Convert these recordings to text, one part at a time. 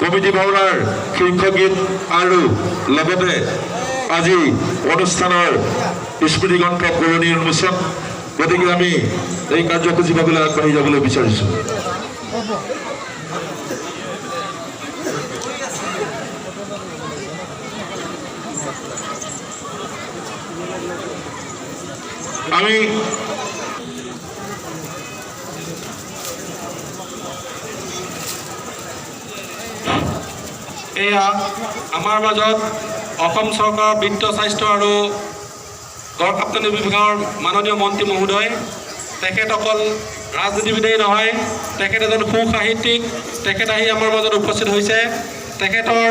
Committee ভাওনাৰ শীৰ্ষ গীত আৰু লগতে আজি অনুষ্ঠানৰ স্মৃতি গ্ৰন্থ পুৰণি উন্মোচন গতিকে আমি এই কাৰ্যসূচী ভাগলৈ আগবাঢ়ি যাবলৈ বিচাৰিছোঁ আমি এয়া আমাৰ মাজত অসম চৰকাৰৰ বিত্ত স্বাস্থ্য আৰু গড়কাপ্তানি বিভাগৰ মাননীয় মন্ত্ৰী মহোদয় তেখেত অকল ৰাজনীতিবিদেই নহয় তেখেত এজন সুসাহিত্যিক তেখেত আহি আমাৰ মাজত উপস্থিত হৈছে তেখেতৰ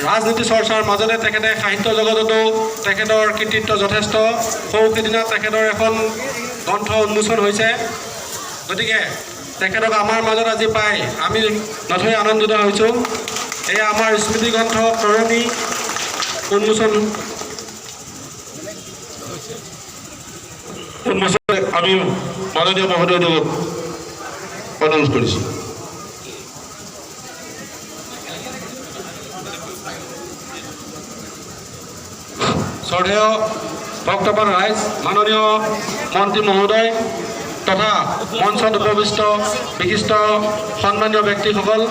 ৰাজনীতি চৰ্চাৰ মাজতে তেখেতে সাহিত্য জগততো তেখেতৰ কৃতিত্ব যথেষ্ট সৌসিদিনা তেখেতৰ এখন গ্ৰন্থ উন্মোচন হৈছে গতিকে তেখেতক আমাৰ মাজত আজি পাই আমি নথৈ আনন্দিত হৈছোঁ এয়া আমাৰ স্মৃতি গ্ৰন্থ পুৰণি উন্মোচন আমি মাননীয় মহোদয়ক অনুৰোধ কৰিছোঁ শ্ৰদ্ধেয় ভক্তপ্ৰাণ ৰাইজ মাননীয় মন্ত্ৰী মহোদয় তথা মঞ্চত উপবিষ্ট বিশিষ্ট সন্মানীয় ব্যক্তিসকল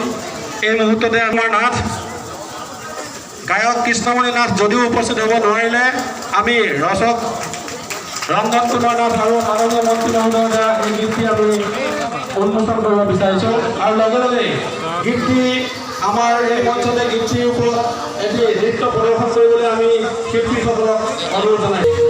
এই মুহূৰ্ততে আমাৰ নাথ গায়ক কৃষ্ণমণি নাথ যদিও উপস্থিত হ'ব নোৱাৰিলে আমি ৰচক ৰঞ্জন কুমাৰ নাথ আৰু মাননীয় মন্ত্ৰী মহোদয়ৰ দ্বাৰা এই গীতটি আমি উন্মোচন কৰিব বিচাৰিছোঁ আৰু লগে লগে গীতটি আমাৰ এই মঞ্চতে গীতটিৰ ওপৰত এটি নৃত্য প্ৰদৰ্শন কৰিবলৈ আমি শিল্পীসকলক অনুৰোধ জনাইছোঁ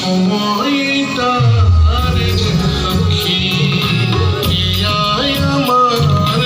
সময় তাৰ লক্ষ্মী আমাৰ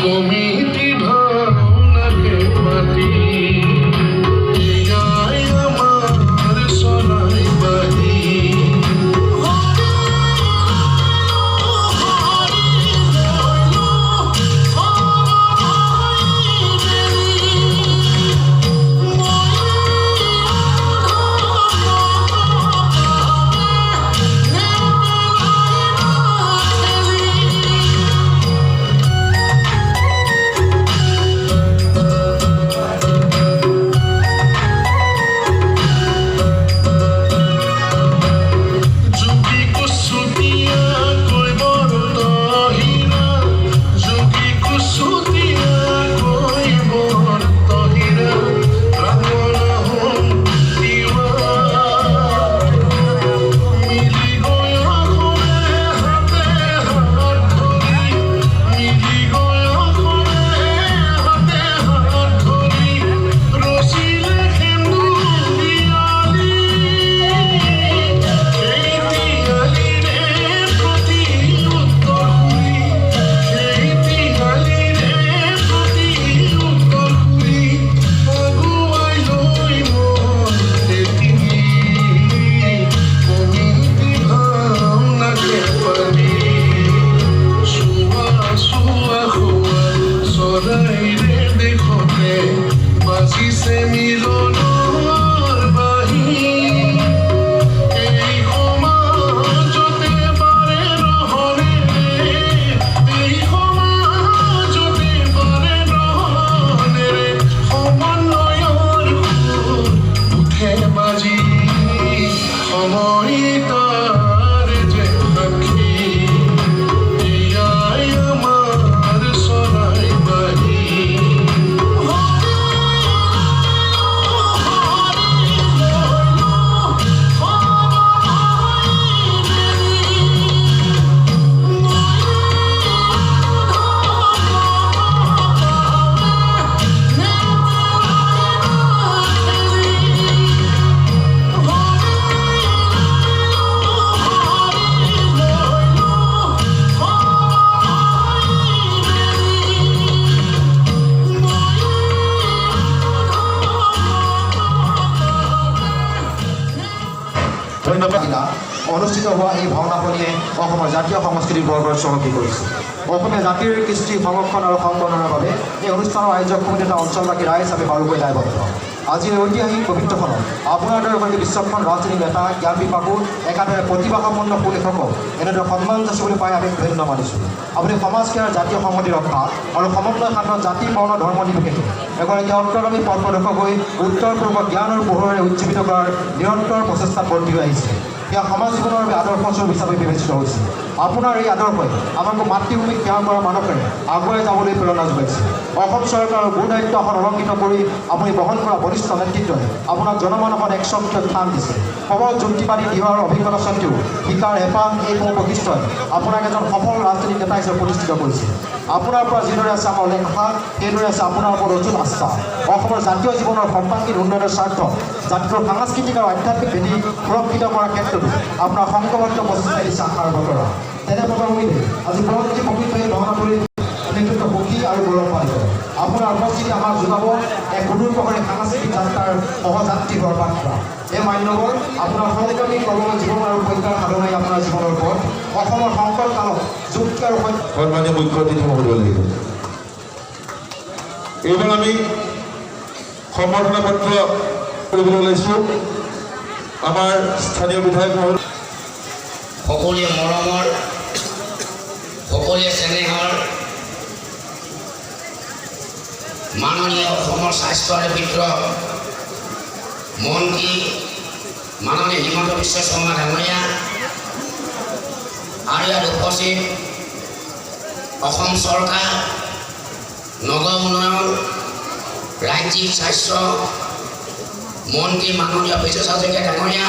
কমিটি ভাওনাকে পাতি এয়াই আমাৰ চৰাই বাহি বাজিছে মিলনৰ বাহি এই সমাজতে বাৰে ৰহনে এই সমাজতে বাৰে ৰহনেৰে সমন্বয়ৰ সুৰ উঠে বাজি সময় তাৰ যে সাক্ষী এয়াই আমাৰ চৰাই বাহি অনুষ্ঠিত হোৱা এই ভাওনাখনিয়ে অসমৰ জাতীয় সংস্কৃতিৰ গৌৰৱ চহকী কৰিছে। অসমীয়া জাতিৰ কৃষ্টি সংৰক্ষণ আৰু সংবৰ্ধনৰ বাবে এই অনুষ্ঠানৰ আয়োজক সমিতি এটা অঞ্চলবাসী ৰাইজ আমি বাৰুকৈ দায়বদ্ধ। আজি এই ঐতিহাসিক পবিত্ৰখনত আপোনাৰ দৰে সৈতে বিশ্বখন ৰাজনীতি নেতা জ্ঞান বিভাগো একাদৰে প্ৰতিভাসম্পন্ন সুলেখকক এনেদৰে সন্মান যাচি বুলি পাই আমি ধন্য মানিছোঁ। আপুনি সমাজ সেৱাৰ জাতীয় সংহতি ৰক্ষা আৰু সমন্বয় সাধনত জাতি বৰ্ণ ধৰ্ম নিৰ্বিশেষে এগৰাকী অগ্ৰগামী পথ প্ৰদৰ্শক হৈ উত্তৰ পূৰ্ব জ্ঞান আৰু পোহৰেৰে উজ্জীৱিত কৰাৰ নিৰন্তৰ প্ৰচেষ্টাত বৰ্তি হৈ আহিছে। সেয়া সমাজ জীৱনৰ বাবে আদৰ্শস্বৰূপ হিচাপে বিবেচিত হৈছে। আপোনাৰ এই আদৰ্শই আমাক মাতৃভূমিক ত্যাগ কৰা মানসেৰে আগুৱাই যাবলৈ প্ৰেৰণা যোগাইছে। অসম চৰকাৰৰ গুৰু দায়িত্বখন অলংকৃত কৰি আপুনি বহন কৰা বলিষ্ঠ নেতৃত্বই আপোনাক জনমানসত এক স্বকীয় স্থান দিছে। সবল যুক্তিবাদী দৃঢ় অভিজ্ঞতা স্বত্বেও শিকাৰ হেঁপাহ এইসমূহ বৈশিষ্ট্যই আপোনাক এজন সফল ৰাজনীতিক নেতা হিচাপে প্ৰতিষ্ঠিত কৰিছে। আপোনাৰ পৰা যিদৰে আছে আমাৰ লেখা সেইদৰে আছে আপোনাৰ ওপৰত অচুত আস্থা। অসমৰ জাতীয় জীৱনৰ সৰ্বাংগীন উন্নয়নৰ স্বাৰ্থত জাতিটোৰ সাংস্কৃতিক আৰু আধ্যাত্মিক ভেটি সুৰক্ষিত কৰাৰ ক্ষেত্ৰতো আপোনাৰ সংঘবদ্ধ প্ৰচেষ্টা দিছে আশাৰ বতৰা। তেনে পটভূমিতে আজি পৰৱৰ্তী প্ৰকৃত এই ভাওনা কৰি নেতৃত্ব সুখী আৰু গৌৰৱান্বিত। আপোনাৰ উপস্থিতি আমাক যোগাব এক সুদূৰ প্ৰহৰী সাংস্কৃতিক যাত্ৰাৰ সহযাত্ৰী হোৱাৰ বাৰ্তা। এই মান্যবৰ আপোনাৰ সংগ্ৰামী কৰ্মময় জীৱন আৰু প্ৰজ্ঞাৰ সাধনাই আপোনাৰ জীৱনৰ পথ। অসমৰ সংকট কালত যুক্তি আৰু সন্মানীয় মুখ্য অতিথি মহোদয় লাগিব। এইবাৰ আমি সম্বৰ্ধনা পত্ৰ কৰিবলৈ ওলাইছোঁ আমাৰ স্থানীয় বিধায়ক মহোদয়। সকলোৱে মৰমৰ সকলোৱে চেনেহৰ মাননীয় অসমৰ স্বাস্থ্য আৰু বিত্ত মন্ত্ৰী মাননীয় হিমন্ত বিশ্ব শৰ্মা ডাঙৰীয়া আৰু ইয়াত উপস্থিত অসম চৰকাৰ নগৰ উন্নয়ন ৰাজ্যিক স্বাস্থ্য মন্ত্ৰী মাননীয় বিশ্বজিৎ হাজৰিকা ডাঙৰীয়া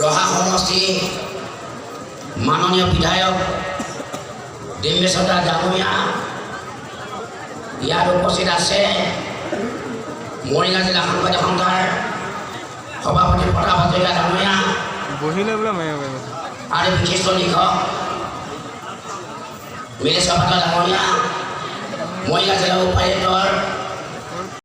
ৰহা সমষ্টি মাননীয় বিধায়ক ডিম্বেশ্বৰ দাস ডাঙৰীয়া ইয়াত উপস্থিত আছে মৰিগাঁও জিলা সাংবাদিক সন্থাৰ সভাপতি প্ৰতাপ হাজৰিকা ডাঙৰীয়া আৰু বিশিষ্ট লিখক মিলেশ্বৰ পাত্ৰ ডাঙৰীয়া, মৰিগাঁও জিলা উপায়ুক্তৰ